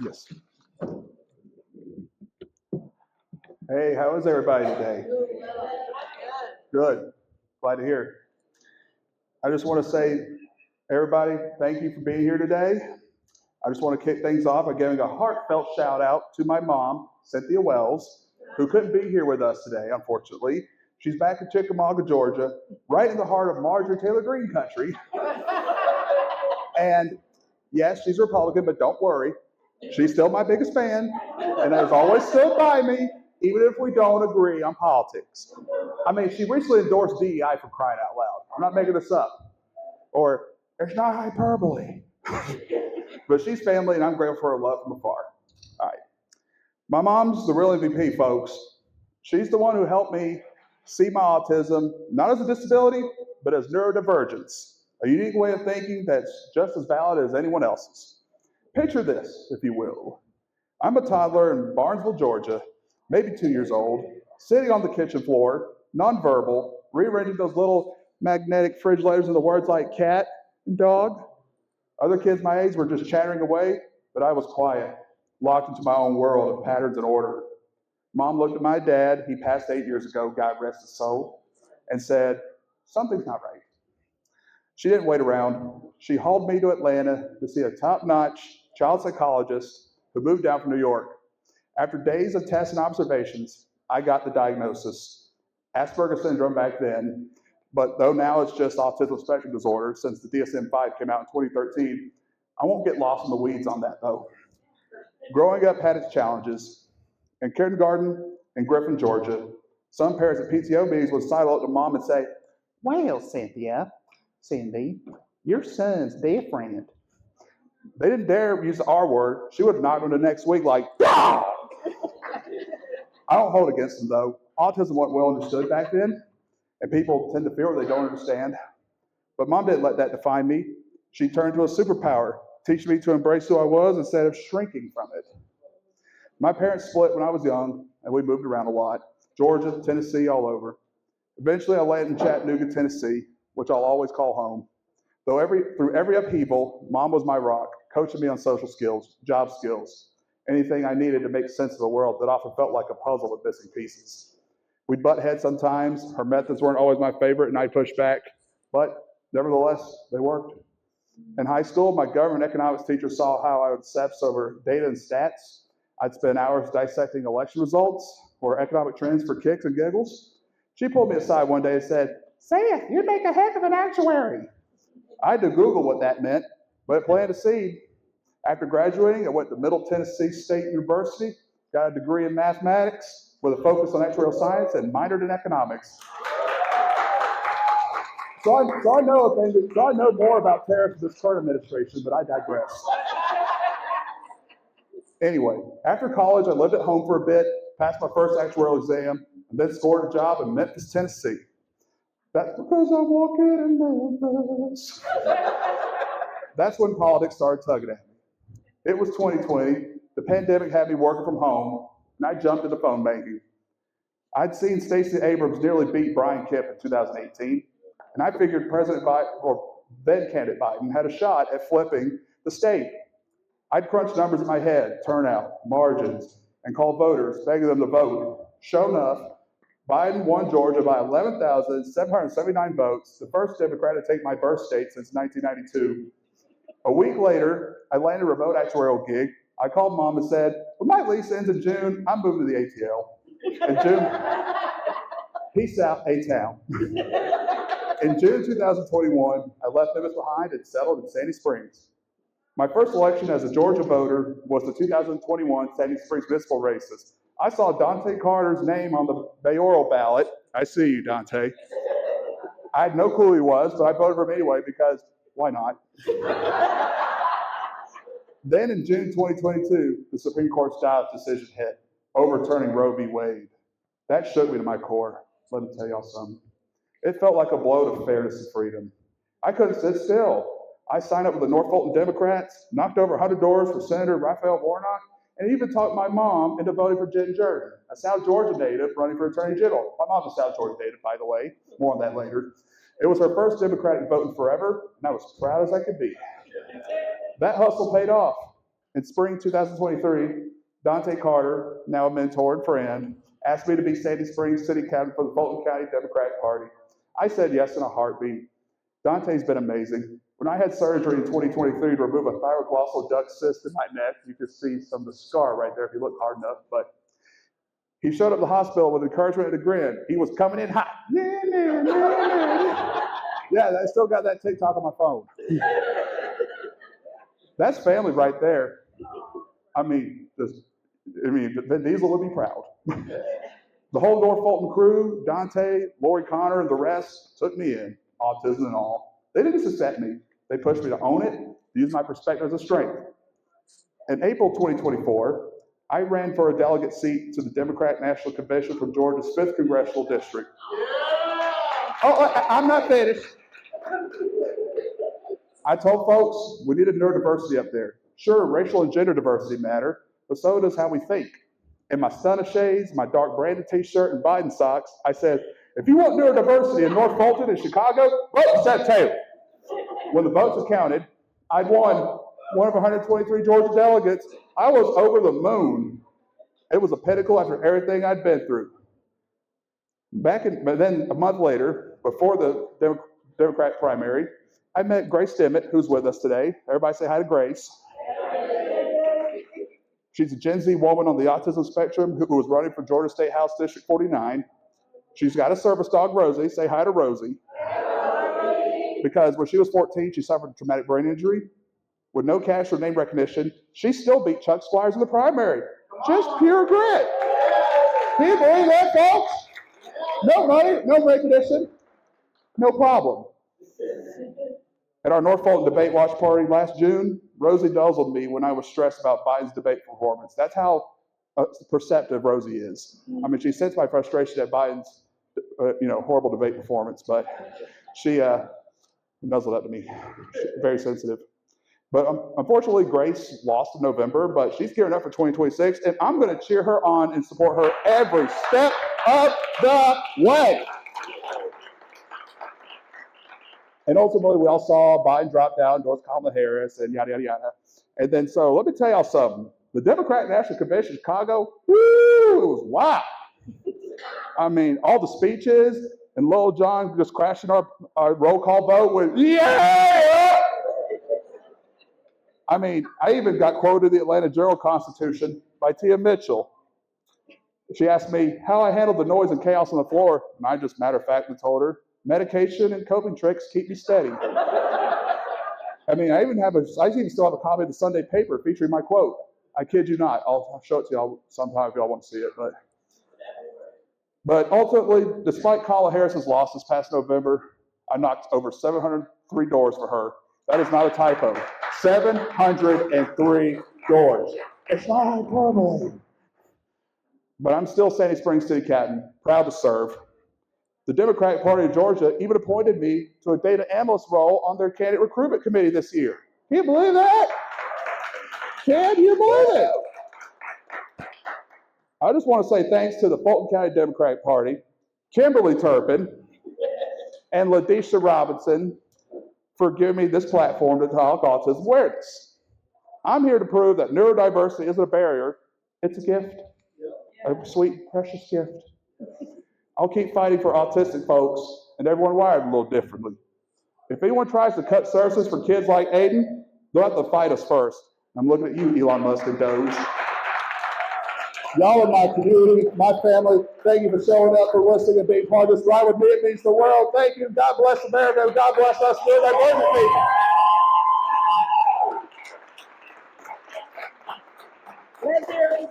Yes. Hey, how is everybody today? Good. Glad to hear. I just want to say, everybody, thank you for being here today. I just want to kick things off by giving a heartfelt shout out to my mom, Cynthia Wells, who couldn't be here with us today, unfortunately. She's back in Chickamauga, Georgia, right in the heart of Marjorie Taylor Greene country. And yes, she's a Republican, but don't worry. She's still my biggest fan and has always stood by me, even if we don't agree on politics. I mean, she recently endorsed DEI for crying out loud. I'm not making this up. Or, it's not hyperbole. But she's family, and I'm grateful for her love from afar. All right. My mom's the real MVP, folks. She's the one who helped me see my autism, not as a disability, but as neurodivergence, a unique way of thinking that's just as valid as anyone else's. Picture this, if you will. I'm a toddler in Barnesville, Georgia, maybe 2 years old, sitting on the kitchen floor, nonverbal, rearranging those little magnetic fridge letters into words like cat and dog. Other kids my age were just chattering away, but I was quiet, locked into my own world of patterns and order. Mom looked at my dad, he passed 8 years ago, God rest his soul, and said, something's not right. She didn't wait around. She hauled me to Atlanta to see a top-notch child psychologist who moved down from New York. After days of tests and observations, I got the diagnosis. Asperger's syndrome back then, but though now it's just autism spectrum disorder since the DSM-5 came out in 2013, I won't get lost in the weeds on that though. Growing up had its challenges. In kindergarten in Griffin, Georgia, some parents at PTO meetings would sidle up to mom and say, well, Cindy, your son's different. They didn't dare use the R word. She would have knocked on the next week like, ah! I don't hold against them though. Autism wasn't well understood back then, and people tend to fear what they don't understand. But mom didn't let that define me. She turned to a superpower, teaching me to embrace who I was instead of shrinking from it. My parents split when I was young, and we moved around a lot. Georgia, Tennessee, all over. Eventually, I landed in Chattanooga, Tennessee, which I'll always call home. Though through every upheaval, mom was my rock, coaching me on social skills, job skills, anything I needed to make sense of a world that often felt like a puzzle with missing pieces. We'd butt heads sometimes. Her methods weren't always my favorite, and I'd push back. But nevertheless, they worked. In high school, my government economics teacher saw how I would obsess over data and stats. I'd spend hours dissecting election results or economic trends for kicks and giggles. She pulled me aside one day and said, Seth, you'd make a heck of an actuary. I had to Google what that meant, but it planted a seed. After graduating, I went to Middle Tennessee State University, got a degree in mathematics with a focus on actuarial science and minored in economics. So I know more about tariffs than this current administration, but I digress. Anyway, after college, I lived at home for a bit, passed my first actuarial exam, and then scored a job in Memphis, Tennessee. That's because I'm walking in Memphis. That's when politics started tugging at me. It was 2020. The pandemic had me working from home, and I jumped into phone banking. I'd seen Stacey Abrams nearly beat Brian Kemp in 2018, and I figured President Biden, or then candidate Biden, had a shot at flipping the state. I'd crunch numbers in my head, turnout, margins, and call voters, begging them to vote. Sure enough, Biden won Georgia by 11,779 votes, the first Democrat to take my birth state since 1992. A week later, I landed a remote actuarial gig. I called mom and said, when my lease ends in June, I'm moving to the ATL. In June, peace out, A-Town. In June 2021, I left Memphis behind and settled in Sandy Springs. My first election as a Georgia voter was the 2021 Sandy Springs municipal races. I saw Dante Carter's name on the mayoral ballot. I see you, Dante. I had no clue who he was, but I voted for him anyway because why not? Then in June 2022, the Supreme Court's Dobbs decision hit, overturning Roe v. Wade. That shook me to my core. Let me tell y'all something. It felt like a blow to fairness and freedom. I couldn't sit still. I signed up with the North Fulton Democrats, knocked over 100 doors for Senator Raphael Warnock, and even talked my mom into voting for Jen Jordan, a South Georgia native running for Attorney General. My mom's a South Georgia native, by the way. More on that later. It was her first Democratic vote in forever, and I was proud as I could be. That hustle paid off. In spring 2023, Dante Carter, now a mentor and friend, asked me to be Sandy Springs City Captain for the Fulton County Democratic Party. I said yes in a heartbeat. Dante's been amazing. When I had surgery in 2023 to remove a thyroglossal duct cyst in my neck, you can see some of the scar right there if you look hard enough, but he showed up at the hospital with encouragement and a grin. He was coming in hot. Yeah, I still got that TikTok on my phone. That's family right there. I mean, Vin Diesel would be proud. The whole North Fulton crew, Dante, Lori Connor, and the rest took me in, autism and all. They didn't just accept me. They pushed me to own it, to use my perspective as a strength. In April 2024, I ran for a delegate seat to the Democratic National Convention from Georgia's 5th Congressional District. Oh, I'm not finished. I told folks we needed neurodiversity up there. Sure, racial and gender diversity matter, but so does how we think. In my stunner shades, my dark branded t-shirt, and Biden socks, I said, if you want neurodiversity in North Fulton and Chicago, vote for Seth Taylor. When the votes were counted, I'd won one of 123 Georgia delegates. I was over the moon. It was a pinnacle after everything I'd been through. But then a month later, before the Democratic primary, I met Grace Dimmitt, who's with us today. Everybody say hi to Grace. She's a Gen Z woman on the autism spectrum who was running for Georgia State House District 49. She's got a service dog, Rosie. Say hi to Rosie. Because when she was 14, she suffered a traumatic brain injury. With no cash or name recognition, she still beat Chuck Squires in the primary. Just pure grit. Can you believe that, folks? No money, no recognition, no problem. At our North Fulton debate watch party last June, Rosie nuzzled me when I was stressed about Biden's debate performance. That's how perceptive Rosie is. I mean, she sensed my frustration at Biden's, horrible debate performance, but she nuzzled up to me. Very sensitive. But unfortunately, Grace lost in November, but she's gearing up for 2026, and I'm going to cheer her on and support her every step of the way. And ultimately, we all saw Biden drop down, endorse Kamala Harris, and yada, yada, yada. And then, so let me tell y'all something. The Democratic National Convention in Chicago, woo, it was wild. I mean, all the speeches, and Lil John just crashing our roll call vote with, yeah! I mean, I even got quoted the Atlanta Journal-Constitution by Tia Mitchell. She asked me how I handled the noise and chaos on the floor, and I just matter-of-factly told her, medication and coping tricks keep me steady. I mean, I even still have a copy of the Sunday paper featuring my quote. I kid you not. I'll show it to y'all sometime if y'all want to see it. But ultimately, despite Kamala Harris's loss this past November, I knocked over 703 doors for her. That is not a typo. 703 doors. It's not hyperbole. But I'm still Sandy Springs City Captain, proud to serve. The Democratic Party of Georgia even appointed me to a data analyst role on their candidate recruitment committee this year. Can you believe that? Can you believe it? I just want to say thanks to the Fulton County Democratic Party, Kimberly Turpin, and Ladisha Robinson for giving me this platform to talk autism awareness. I'm here to prove that neurodiversity isn't a barrier, it's a gift, a sweet, precious gift. I'll keep fighting for autistic folks and everyone wired a little differently. If anyone tries to cut services for kids like Aiden, they'll have to fight us first. I'm looking at you, Elon Musk and Doge. Y'all are my community, my family. Thank you for showing up, for listening, and being part of this ride with me. It means the world. Thank you. God bless America. God bless us. We're that people. Let's hear it.